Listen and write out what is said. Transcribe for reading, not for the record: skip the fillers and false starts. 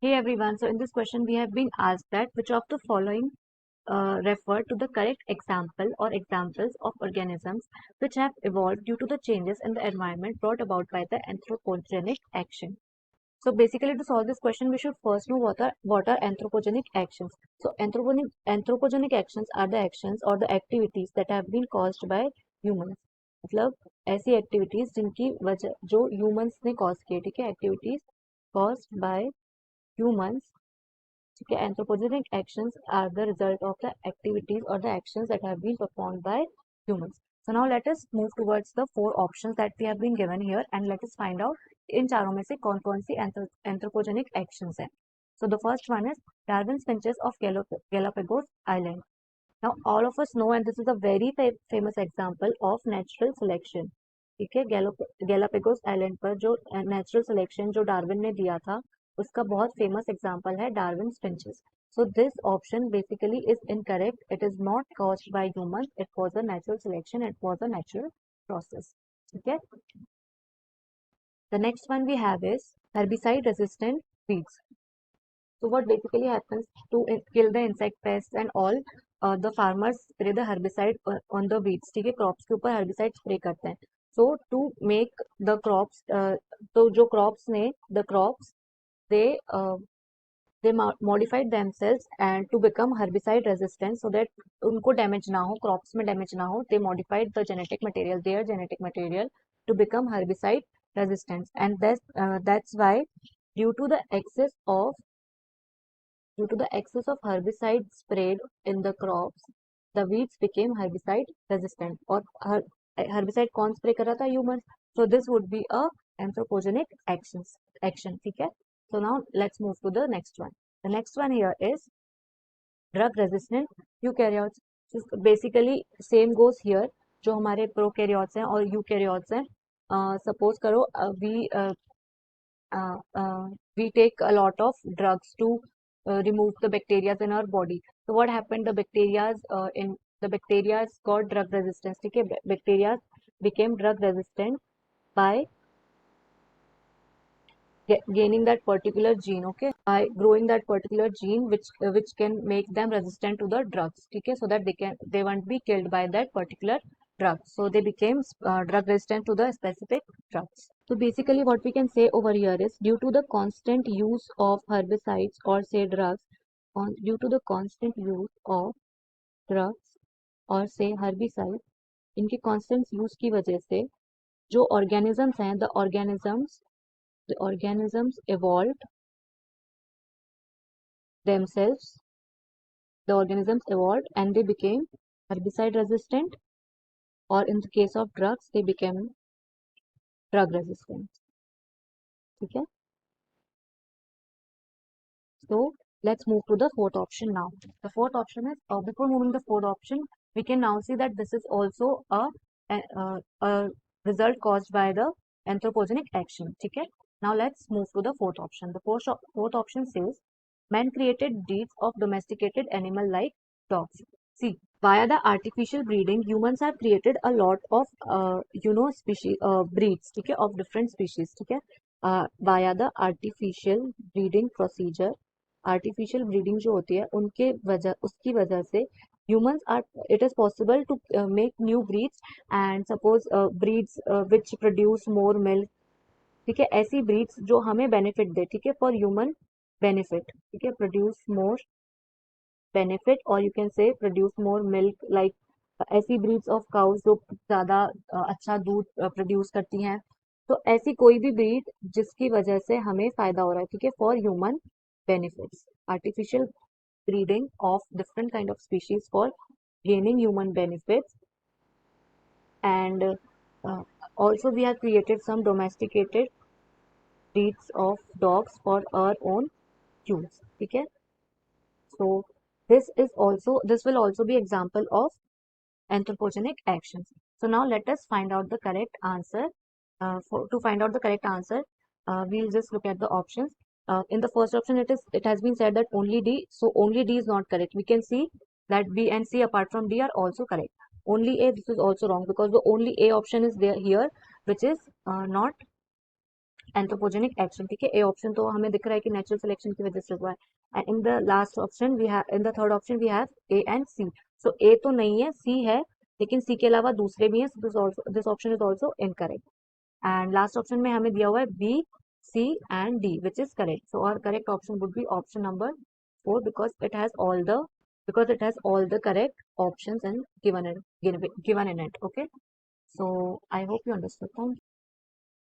Hey everyone, so in this question we have been asked that which of the following refer to the correct example or examples of organisms which have evolved due to the changes in the environment brought about by the anthropogenic action. So basically to solve this question we should first know what are anthropogenic actions. So anthropogenic actions are the actions or the activities that have been caused by humans. मतलब ऐसी activities जिनकी वजह जो humans ने cause की है, ठीक है, activities caused by humans. Okay, anthropogenic actions are the result of the activities or the actions that have been performed by humans. So now let us move towards the four options that we have been given here and let us find out in चारों में से कौन कौन सी anthropogenic actions हैं. So the first one is Darwin's finches of Galapagos Island. Now all of us know, and this is a very famous example of natural selection. ठीक है, Galapagos island पर जो नेचुरल सिलेक्शन जो Darwin ने दिया था उसका बहुत फेमस एग्जांपल है Darwin finches. So this option basically is incorrect. It is not caused by humans. It was a natural selection. It was a natural process. Okay. The next one we have is herbicide resistant weeds. So what basically happens to kill the insect pests and all, the farmers spray the herbicide on the weeds. ठीक है, crops के ऊपर herbicide spray करते हैं. So to make the crops, तो जो crops ने the crops they they modified themselves and to become herbicide resistant so that उनको damage ना हो, crops में damage ना हो, they modified the genetic material, their genetic material to become herbicide resistant, and that's why due to the excess of herbicide sprayed in the crops, the weeds became herbicide resistant. और herbicide कौन spray कर रहा था? Humans. So this would be a anthropogenic action. ठीक है. So now let's move to the next one. The next one here is drug resistant eukaryotes. So basically same goes here. जो हमारे prokaryotes हैं और eukaryotes हैं, suppose करो we take a lot of drugs to remove the bacteria in our body. So what happened? The bacteria got drug resistance. Okay, bacteria became drug resistant by gaining that particular gene. Okay, by growing that particular gene which can make them resistant to the drugs. Okay, so that they won't be killed by that particular drug. So they became drug resistant to the specific drugs. So basically what we can say over here is due to the constant use of herbicides or say drugs, due to the constant use of drugs और say herbicides, इनके constant use की वजह से जो organisms हैं, the organisms evolved themselves, the organisms evolved and they became herbicide resistant, or in the case of drugs they became drug resistant. ठीक है. So let's move to the fourth option now. The fourth option is, before moving the fourth option, we can now see that this is also a result caused by the anthropogenic action. Okay. Now let's move to the fourth option. The fourth option says, man created breeds of domesticated animal like dogs. See, via the artificial breeding, humans have created a lot of species breeds, okay, of different species. Okay, via the artificial breeding procedure. Artificial breeding जो होती है उसकी वजह से humans are, it is possible to make new breeds and suppose breeds which produce more milk. ठीक है, ऐसी breeds जो हमें benefit दे, ठीक है, for human benefit. ठीक है, produce more benefit or you can say produce more milk, like ऐसी breeds of cows जो ज़्यादा अच्छा दूध produce करती हैं. तो ऐसी कोई भी breed जिसकी वजह से हमें फायदा हो रहा है, ठीक है, for human benefits. Artificial breeding of different kind of species for gaining human benefits, and also we have created some domesticated breeds of dogs for our own use. Okay, so this will also be example of anthropogenic actions. So now let us find out the correct answer. To find out the correct answer, we'll just look at the options. In the first option, it has been said that only D. So only D is not correct. We can see that B and C apart from D are also correct. Only A, this is also wrong because the only A option is there here, which is not anthropogenic action, ठीक है। A option तो हमें दिख रहा है कि natural selection की वजह से हुआ है। And in the last option we have, in the third option we have A and C. So A तो नहीं है, सी है, लेकिन सी के अलावा दूसरे भी हैं, this option is also incorrect. And last option में हमें दिया हुआ है B, C and D, which is correct. So our correct option would be option number 4, because it has all the correct options and given in it. Okay, so I hope you understood. Thank you.